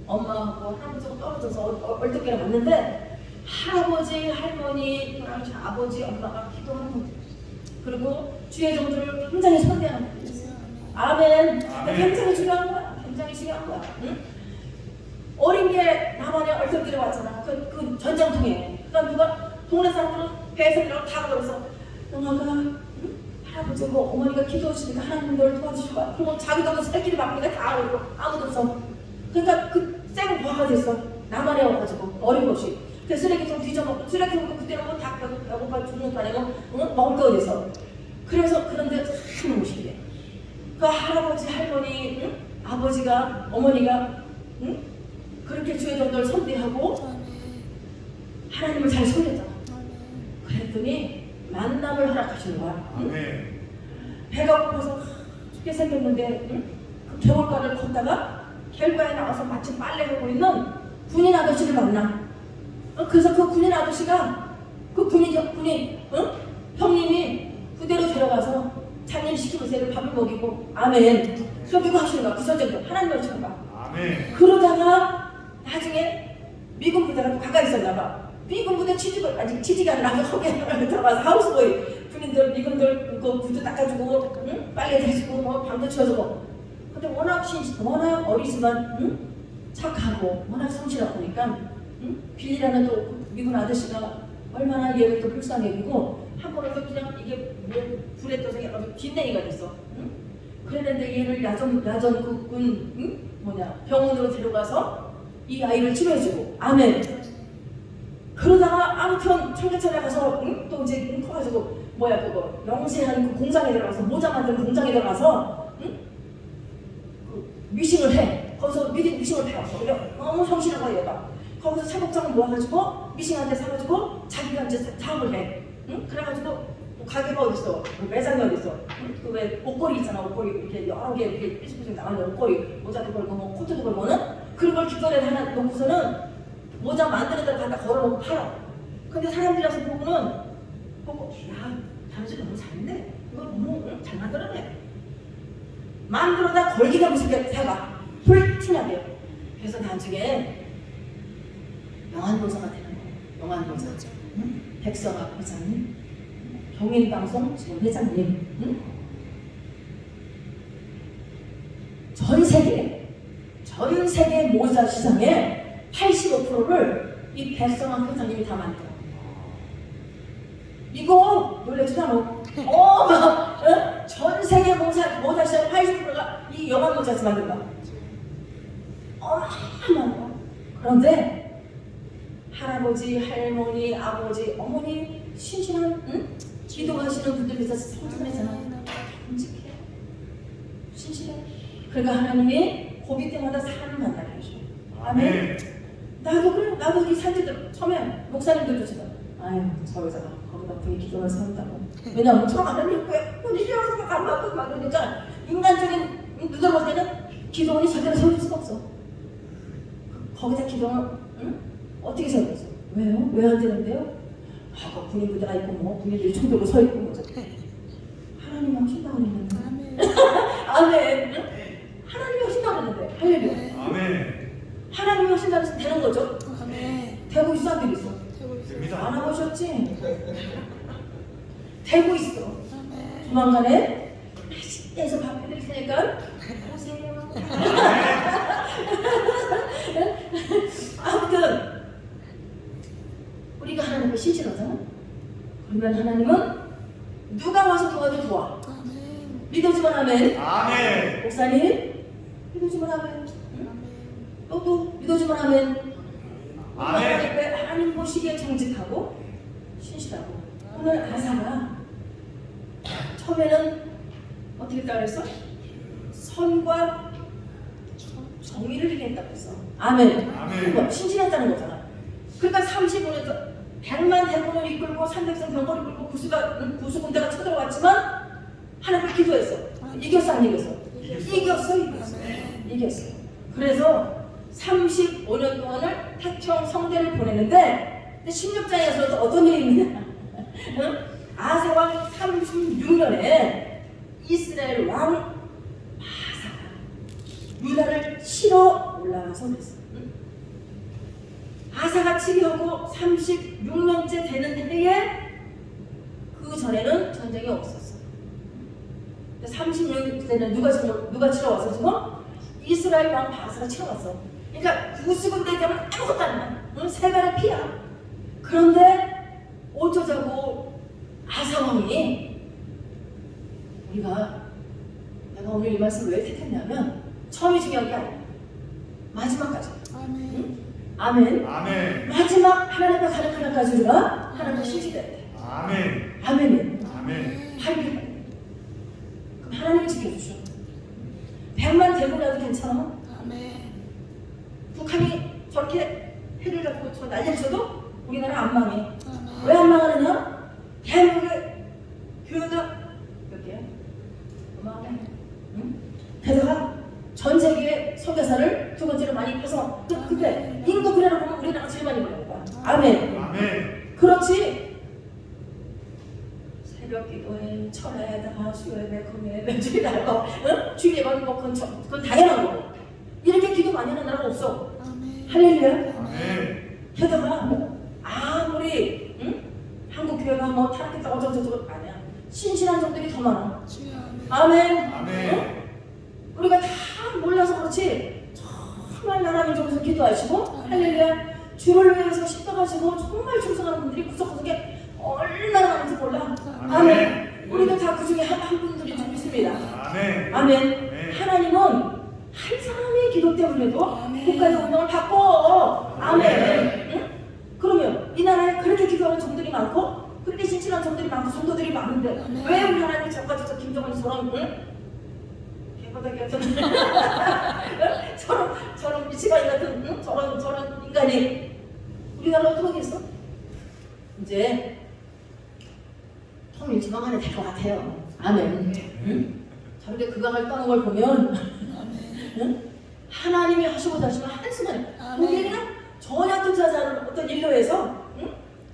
A: 엄마하고 할아버지하고 떨어져서 얼떨결에 왔는데 할아버지 할머니 아버지 엄마가 기도하는 거지. 그리고 주의 종들을 굉장히 선대하는 거지. 아멘. 굉장히 중요한 거야. 굉장히 중요한 거야. 응? 어린 게 남한에 얼떨결에 왔잖아. 그 전장통에. 그러니까 누가 동네 사람들은 배에서 내려가 다 걸어서 영아가 응? 할아버지고 어머니가 기도하시니까 하나님 너를 도와주셔봐. 그리고 자기도 그 살길이 바쁘니까 다 오고 아무도 없어. 그러니까 그 쌩 화가 됐어. 나만에 와가지고 어림없이. 그 쓰레기통 뒤져먹고 쓰레기통도 그때는 뭐 다 배고파 죽는 거 아니고 응? 먹을 거 어디서. 그래서 그런데 참 무식해. 그 할아버지 할머니 응? 아버지가 어머니가 응? 그렇게 주의 종들을 선대하고 하나님을 잘 섬겼잖아. 그랬더니 만남을 허락하시는 거야. 응? 배가 고파서 죽게 생겼는데 응? 그 겨울가를 걷다가 결과에 나와서 마침 빨래하고 있는 군인 아저씨를 만나. 그래서 그 군인 아저씨가 그 군인 응? 형님이 그대로 데려가서 장례 시키면서 애를 밥을 먹이고 아멘. 그러고 하시는 거야. 그 선정도 하나님을 하시는 거야.
B: 아멘.
A: 그러다가 나중에 미군 부대가 또 가까이 있었나 봐. 미군 부대 아직 취직이 안 나서 거기에 들어가서 하우스보이 군인들 미군들 그 구두 닦아주고 응? 빨래 대주고 뭐 방도 치워주고. 근데 워낙 어리지만 응? 착하고 워낙 성실하고 보니까 응? 빌리라는 또 미군 아저씨가 얼마나 얘를 또 불쌍히 여기고 한 번에서 그냥 이게 뭐 불에 떠서 약간 뒷냉이가 됐어. 응? 그랬는데 얘를 야전 군 응? 병원으로 데려가서 이 아이를 치료해주고 아멘. 그러다가 아무튼 청계천에 가서 응? 또 이제 커가지고 그거 영세한 그 공장에 들어가서 모자 만드는 공장에 들어가서 응? 그 미싱을 해. 거기서 미싱을 배웠어. 그래 너무 성실한 거야 얘가. 거기서 차곡장을 모아가지고 미싱한테 사가지고 자기가 이제 사업을 해. 응? 그래가지고 뭐 가게가 어딨어? 매장이 어딨어? 응? 그 왜 옷걸이 있잖아. 옷걸이 이렇게 여러 개 이렇게 삐죽삐죽 나가는 옷걸이 모자도 걸고 뭐 코트도 걸고는 그런 걸 기존에 하나 놓고서는 모자 만드는 데를 갖다 걸어놓고 팔아. 근데 사람들이 와서 보고 야 다른집 너무 잘했네. 이거 너무 잘 만들었네. 만들어다 걸기가 무섭게 사가 불티나게. 그래서 나중에 영안보사가 되는 거예요. 영안보사. 응? 백성학 회장님, 경인방송 지금 회장님. 응? 전 세계 모자 시장의 85%를 이 백성학 회장님이 다 만들어. 이거 놀래지도 않아. 전 세계 모자 시장 80%가 이 영안 모자에서 만든 거야. 어마어마한 거야. 그런데 할아버지, 할머니, 아버지, 어머니 신실한 기도하시는 분들 위해서 성전했잖아. 끔찍해. 신실해. 그러니까 하나님이 고비 때마다 사람을 만나게 해줘. 아멘. 나도 그래. 나도 이 사제들 처음에 목사님들도 지금 아유 저 여자가 거기다 부이 기도를 세운다고. 왜냐면 저 하나님 왜 이래서 안 받고 막 그러니까 인간적인 눈으로 볼 때는 기도원이 절대로 세울 수가 없어. 거기다 기도는 어떻게 세우겠어? 왜요? 왜 안 되는데요? 아, 그 군인부대가 있고 뭐 군인들이 총 들고 서 있고 뭐 하나님이 하신다고 그랬는데 아멘. 하나님이 하신다고 그랬는데 할렐루야.
B: 아멘.
A: 하나님이 하신다고 해서 되는 거죠?
C: 아멘.
A: 되고 있어 안 되고 있어?
C: 되고 있어요.
B: 됩니다.
A: 안 해보셨지? 되고 있어.
C: 아멘.
A: 조만간에 맛있게해서 밥 해드릴 테니까 오세요. 아무튼 우리가 하나님을 신실하잖아. 그러면 하나님은 누가 와서 도와도 도와.
C: 아멘.
A: 믿어주면 하면
B: 아멘.
A: 목사님 믿어주면 하면 너도 믿어주면 하면
B: 아멘.
A: 하나님 보시기에 정직하고 신실하고. 오늘 아사가 처음에는 어떻게 했다고 그랬어? 선과 정의를 행했다고 했어. 아멘.
B: 아멘.
A: 신실했다는 거잖아. 그러니까 35년에서 100만 대군을 이끌고 300성 병거를 이끌고 구수 군대가 쳐들어왔지만 하나님을 기도했어. 이겼어 안 이겼어? 이겼어. 이겼어. 그래서 35년 동안을 태평 성대를 보냈는데 16장에서도 어떤 일이 있느냐? 아사 왕 36년에 이스라엘 왕 바사가 유다를 치러 올라가서 그랬어. 아사가 치려고 36년째 되는 해에 그 전에는 전쟁이 없었어. 36년 때는 누가 치러 왔어 지금? 이스라엘 왕 바사가 치러 왔어. 그러니까 구수군대 되면 아무것도 안 나. 세 배를 피야. 그런데 어쩌자고 아사 왕이 내가 오늘 이 말씀을 왜 택했냐면 처음이 중요한 게 아니야. 마지막까지.
C: 아멘.
A: 아멘.
B: 아멘.
A: 마지막 하나님과 가는 그날까지 우리가 하나님을 신실해야 돼.
B: 아멘.
A: 아멘이에요.
B: 아멘.
A: 할렐루야. 그럼 하나님이 지켜주셔. 100만 대군이라도 괜찮아?
C: 아멘.
A: 북한이 저렇게 핵을 갖고 저 난리쳐도 우리나라 안 망해.
C: 아멘.
A: 왜 안 망하느냐? 대한민국의 교회가 몇 개야? 어마어마해. 응? 게다가 전 세계에 선교사를 두 번째로 많이 파서 근데 인구 비례로 보면 우리나라가 제일 많이 보는 거야. 아멘.
B: 아멘.
A: 그렇지. 새벽 기도에 철야에다가 수요예배 금요예배 주일날거 주일 예배는 뭐 그건 당연한 거고 이렇게 기도 많이 하는 나라가 없어.
C: 아멘.
A: 할렐루야.
B: 아멘.
A: 게다가 아무리 한국 교회가 뭐 타락했다 어쩌고저쩌고 아니야. 신실한 종들이 더 많아.
C: 주여 아멘.
A: 아멘.
B: 아멘.
A: 우리가 다 몰라서 그렇지 정말 나라 민족에서 기도하시고 할렐루야 주를 위해서 십자가 지고 정말 충성하는 분들이 구석구석에 얼마나 많은지 몰라. 아멘. 우리도 다 그 중에 한 분들이 좀 있습니다.
B: 아멘.
A: 아멘. 하나님은 한 사람의 기도 때문에도
C: 아멘.
A: 국가의 운명을 바꿔. 아멘. 응? 그러면 이 나라에 그렇게 기도하는 종들이 많고 그렇게 신실한 종들이 많고 성도들이 많은데
C: 아멘.
A: 왜 우리 하나님이 저까지 김정은처럼 개바닥이 같은 저런 미치광이 같은 저런 인간이 우리나라 어떻게 하겠어? 이제 통일지방 안에 될 것 같아요. 아멘. 응? 저렇게 극악을 떠는 걸 보면 응? 하나님이 하시고 다시면 한순간에
C: 아멘.
A: 우리는 전혀 뜻하지 않은 어떤 일로에서 응?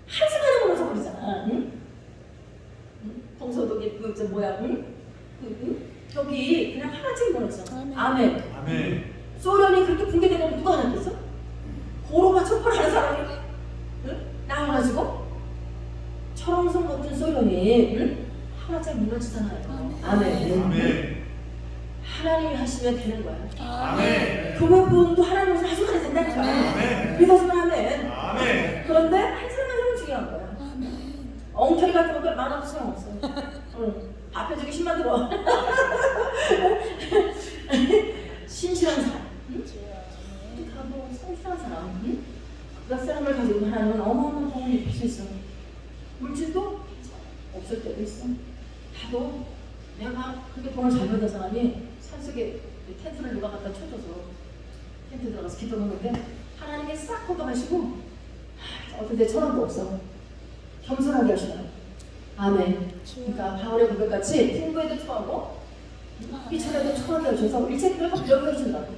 A: 한순간에 무너져 버리잖아. 응? 응? 동서독이 그 뭐야? 응? 벽이 그냥 하나씩 무너져.
C: 아멘.
A: 아멘.
B: 아멘.
A: 소련이 그렇게 붕괴되면 누가 하겠어? 고로바 촉발하는 사람이 응? 나와가지고 철옹성 같은 소련이 응? 하나씩 무너지잖아요. 아멘.
B: 아멘.
A: 하나님이 하시면 되는 거야.
B: 아멘.
A: 교회 부흥도 하나님이 하시면 된다니까.
B: 아멘.
A: 믿어주면 아멘.
B: 아멘.
A: 그런데 한 사람 한 사람 중요한 거야.
C: 아멘.
A: 엉터리 같은 거 많아도 소용없어. 응. 앞에 저기 10만 들어. 신실한 사람. 응? 가고 성실한 사람. 응? 몇 사람을 가지고 하나님은 어마어마한 복을 입힐 수 있어. 물질도 없을 때도 있어. 나도 내가 그렇게 돈을 잘 벌던 사람이 산속에 텐트를 누가 갖다 쳐줘서 텐트 들어가서 기도하는데 하나님이 싹 걷어가시고 어떤 데 1,000원도 없어. 겸손하게 하시더라고. 아멘. 그러니까 바울의 고백같이 풍부에도 처하고 비천에도 처하게 하셔서 일체들과 빌려고 해준다고.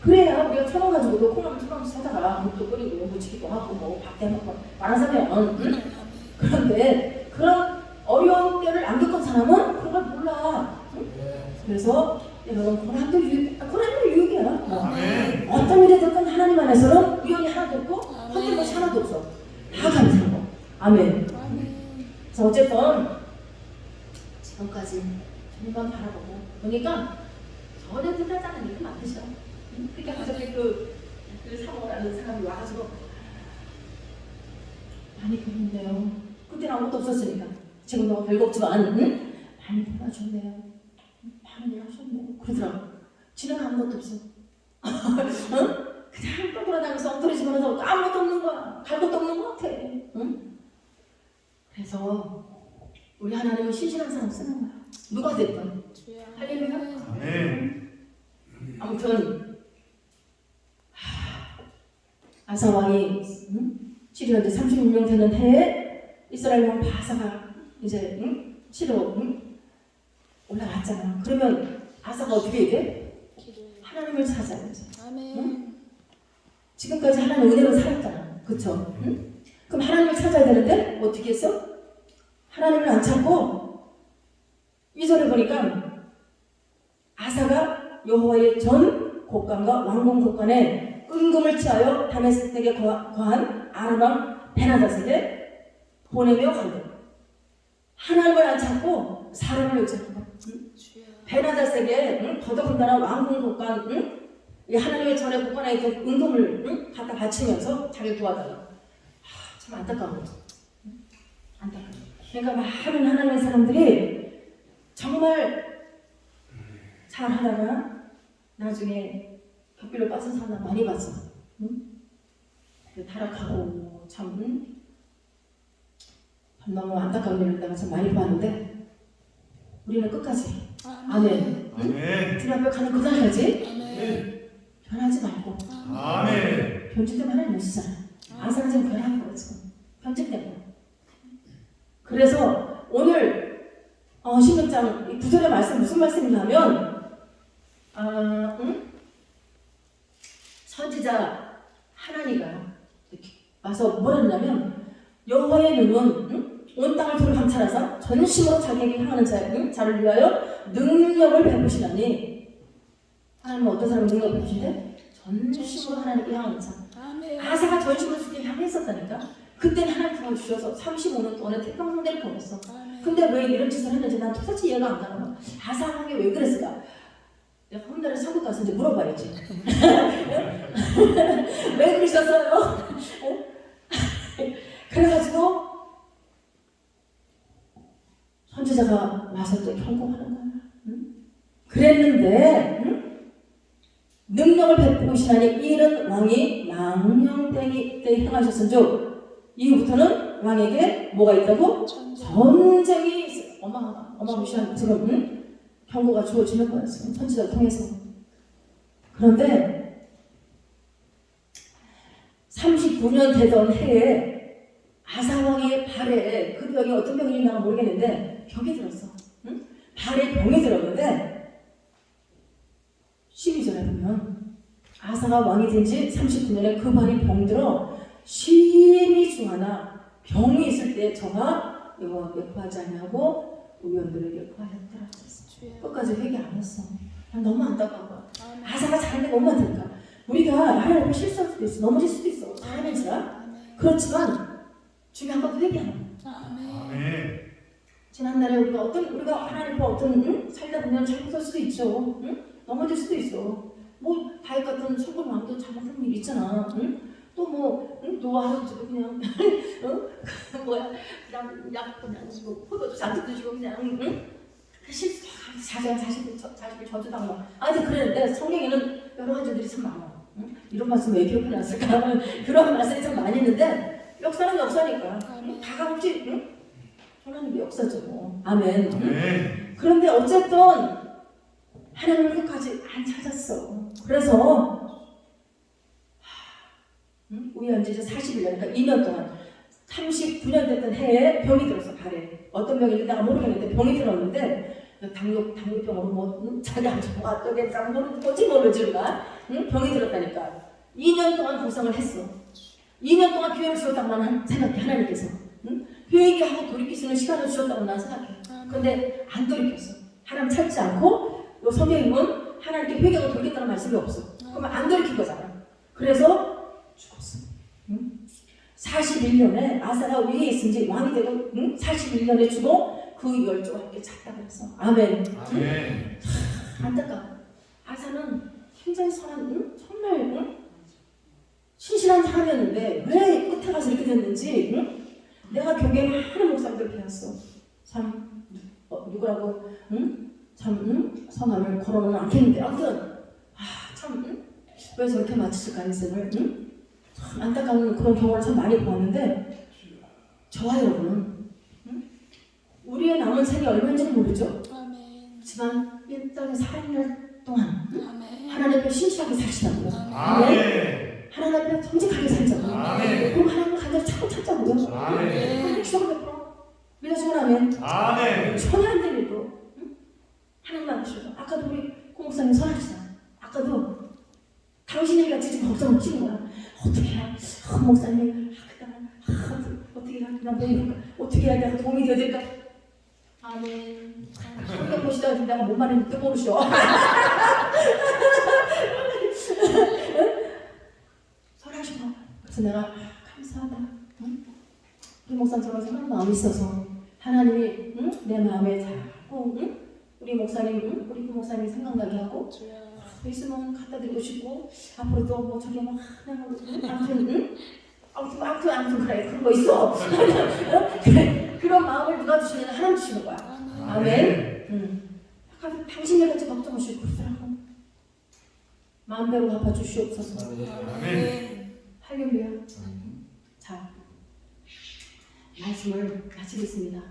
A: 그래야 우리가 1,000원 가지고도 콩나물 1,000원 사다가 물도 끓이고 무치기도 하고 뭐 밥도 해먹고 말하자면 그런데 그런 어려운 때를 안 겪은 사람은 그런 걸 몰라. 그래서 여러분 고난도 유익이야. 어떤 일이 됐든 하나님 안에서는 우연이 하나도 없고 허물 것이 하나도 없어. 다 감사하고. 아멘. 자 어쨌든 지금까지 주님만 바라보고 보니까 전혀 뜻하지 않은 일이 많으셔. 그러니까 갑자기 그 사모를 하는 사람이 와가지고 많이 배웠네요. 그때는 아무것도 없었으니까. 지금 너무 별거 없지만 많이 도와줬네요. 많은 일 하셨네요. 그러더라고. 지는 아무것도 없어. 그냥 떠돌아다니면서 엉터리 집어넣어서 아무것도 없는 거야. 갈 것도 없는 것 같아. 그래서 우리 하나님은 신실한 사람 쓰는 거야. 누가 됐든. 할렐루야.
B: 아멘.
A: 아무튼 아사 왕이 치료한 지 36년 되는 해에 이스라엘 왕 바사가 이제 치료 올라왔잖아. 그러면 아사가 어떻게 해야 돼? 하나님을 찾아야지. 지금까지 하나님 은혜로 살았잖아. 그쵸? 그럼 하나님을 찾아야 되는데 어떻게 했어? 하나님을 안 찾고 2절에 보니까 아사가 여호와의 전 곡관과 왕궁 곡관에 은금을 취하여 다메섹에 거한 아람 왕 베나다스에게 보내며 가되 하나님을 안 찾고 사람을 요청한 거야. 베나다스에게 더더군다나 왕궁 곡관 하나님의 전에 곡관에 있던 은금을 갖다 바치면서 자기를 도와달라. 참 안타까운 거지. 안타까워. 그러니까 많은 하나님의 사람들이 정말 잘하다가 나중에 격비로 빠진 사람 많이 봤어. 타락하고 참 너무 안타까운 일을 내가 참 많이 봤는데 우리는 끝까지 아멘. 주님 앞에 가는 그날까지 변하지 말고
B: 아멘.
A: 변질되면 하나님 오시잖아. 아사는 지금 변한 거야 지금. 변질된 거야. 그래서 오늘 16장 9절의 말씀 무슨 말씀이냐면 선지자 하나니가 와서 뭐라 했냐면 여호와의 눈은 온 땅을 두루 감찰하사 전심으로 자기에게 향하는 자를 위하여 능력을 베푸시나니 하나님은 어떤 사람을 능력을 베푸신대? 전심으로 하나님께 향하는 자. 아사가 전심으로 주께 향했었다니까. 그때는 하나님 도와주셔서 35년 동안에 태평성대를 보냈어. 근데 왜 이런 짓을 했는지 난 도대체 이해가 안 가는 거야. 아사하게 왜 그랬을까? 내가 한 달에 천국 가서 이제 물어봐야지. 왜 그러셨어요? 그래가지고 선지자가 와서 또 경고하는 거야. 그랬는데 능력을 베푸시나니 이 일은 왕이 망령되이 때 행하셨은즉 이후부터는 왕에게 뭐가 있다고? 전쟁이 있어요. 어마무시한 지금 경고가 주어지는 거예요. 지금 선지자를 통해서. 그런데 39년 되던 해에 아사왕의 발에 그 병이 어떤 병인지 모르겠는데 병이 들었어. 발에 병이 들었는데 12절에 보면 아사가 왕이 된 지 39년에 그 발이 병들어 심히 중하나 병이 있을 때 저가 여호와께 구하지 아니하고 의원들에게 구하였더라. 끝까지 회개 안 했어. 난 너무 안타까운 거야. 아사가 잘하는데 너무 안타까. 우리가 하나님을 실수할 수도 있어. 넘어질 수도 있어. 사람이지라. 그렇지만 주님 한 번 회개하는 거야.
B: 아멘.
A: 지난날에 우리가 하나님과 어떤 살다 보면 잘못할 수도 있죠. 넘어질 수도 있어. 뭐 다윗 같은 성공 왕도 잘못한 일 있잖아. 또 뭐 노아를 주고 그냥 그냥 약 그냥 주고 포도주 잔뜩 드시고 그냥 실수 자식을 저주당하고 아직 그랬는데 성경에는 여러 가지들이 참 많아. 이런 말씀 왜 기억해놨을까? 그런 말씀이 참 많이 있는데 역사는 역사니까.
C: 아멘.
A: 다같이 응? 하나님의 역사죠. 뭐. 아멘. 응?
B: 아멘.
A: 그런데 어쨌든 하나님을 끝까지 안 찾았어. 그래서 우리 현재 이제 41년, 그러니까 2년 동안 39년 됐던 해에 병이 들었어. 발에. 어떤 병인지 내가 모르겠는데 병이 들었는데 당뇨병으로 뭐 자기 안좋고 어쩌겠다 뭐지 모르지가 병이 들었다니까. 2년 동안 고생을 했어. 2년 동안 기회를 주었다고만 생각해. 하나님께서 회개하고 돌이킬 수 있는 시간을 주었다고 난 생각해. 근데 안 돌이켰어. 하나님 찾지 않고 요 성경은 하나님께 회개하고 돌이켰다는 말씀이 없어. 그러면 안 돌이킨 거잖아. 그래서 죽었어. 41년에 아사가 위에 있은지 왕이 되고 41년에 죽어 그 열조와 함께 잤다 그랬어. 아멘.
B: 아멘.
A: 안타까워. 아사는 굉장히 선한 정말 신실한 사람이었는데 왜 끝에 가서 이렇게 됐는지 내가 교계에 많은 목사님들 배웠어. 참 누구라고 참 성함을 거론은 않겠는데 아무튼 참 왜 저렇게 맞추실까 인생을 참 안타까운 그런 경우를 참 많이 보았는데 저와 여러분은 우리의 남은 생이 얼마인지는 모르죠.
C: 아멘.
A: 하지만 이 땅에 살아있는 날 동안
C: 아멘.
A: 하나님 앞에 신실하게 사시라고요.
B: 아멘.
A: 하나님 앞에 정직하게 살자고요.
B: 아멘.
A: 그리고 하나님을 간절히 찾자고요.
B: 아멘.
A: 하나님 기도를 믿어주고 나면
B: 아멘.
A: 전혀 안 될 일도 하나님 안 주셔서 아까도 우리 공목사님 선하시잖아. 아까도 당신이 같이 지금 걱정을 치는 거야. 어떻게 해야 목사님 어떻게 해야 나 뭐 어떻게 해야 내가 도움이 되어야 될까. 아멘. 성경 보시다 내가 뭔 말인지 또 모르셔. 선하시고 그래서 내가 감사하다. 우리 목사님처럼 생각하는 마음이 있어서 하나님이 내 마음에 자꾸 우리 목사님 우리 그 목사님이 생각나게 하고 있으면 갖다 드리고 싶고 앞으로도 뭐 저기 막 아무튼 그래 그런 거 있어. 그런 마음을 누가 주시느냐 하나님 주시는 거야. 아멘. 당신이 같이 걱정하시고 그러더라고. 마음대로 갚아 주시옵소서.
B: 아멘.
A: 할렐루야. 자, 말씀을 마치겠습니다.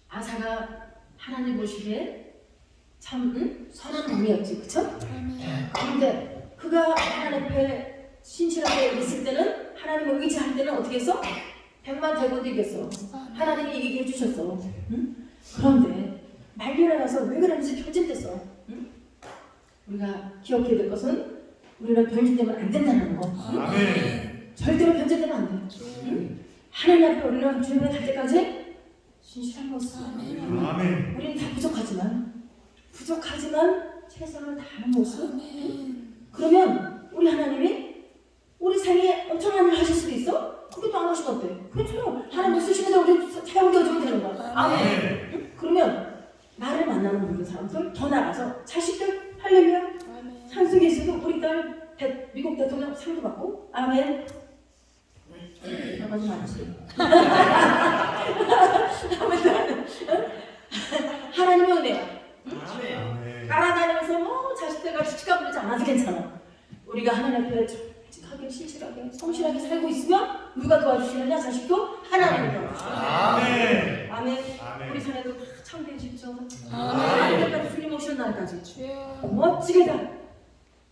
A: 아사가 하나님 보시기에 참 선한 왕이었지, 그쵸? 그런데 그가 하나님 앞에 신실하게 있을 때는 하나님을 의지할 때는 어떻게 했어? 100만 대군도 이겼어. 하나님이 이기게 해주셨어. 그런데 말년에 가서 왜 그런지 변질됐어. 우리가 기억해야 될 것은 우리는 변질되면 안 된다는 거.
B: 아멘.
A: 절대로 변질되면 안 돼. 하나님 앞에 우리는 주님을 갈 때까지 신실한 모습.
B: 아멘.
A: 우리는 다 부족하지만 최선을 다하는 모습. 그러면 우리 하나님이 우리 생에 엄청난 일을 하실 수도 있어? 그게 또 안 하시면 어때? 그렇죠. 하나님 쓰시면 우리 사용되어주면 되는 거야. 아멘. 그러면 나를 만나는 모든 사람들 더 나가서 자식들 할렐루야. 산속에 있어도 우리 딸 미국 대통령 상도 받고 아멘. 여러 가지 많지. 하나님의 은혜야.
B: 아멘.
A: 따라다니면서 뭐 자식들과 치치가 부리지 않아도 괜찮아. 우리가 하나님 앞에 정직하게 신실하게 성실하게 살고 있으면 누가 도와주시느냐? 자식도 하나님이 도와주시고.
B: 아멘.
A: 아멘.
B: 아멘.
A: 우리 자녀도 참되십시오.
C: 아멘.
A: 하나님까지 주님 오시는 날까지
C: 주여.
A: 멋지게 다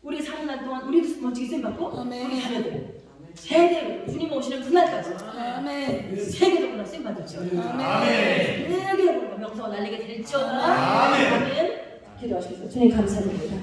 A: 우리 사는 날 동안 우리도 멋지게 쓰임받고
C: 아멘.
A: 우리 자녀들 세대로 주님 오시는 그날까지
C: 아멘.
A: 세계적으로 쓰임받을지어다.
B: 아멘.
A: 세계적으로 명성을 날리게 될지어다.
B: 아멘.
A: 아멘. 기도하시겠습니다. 주님 감사드립니다.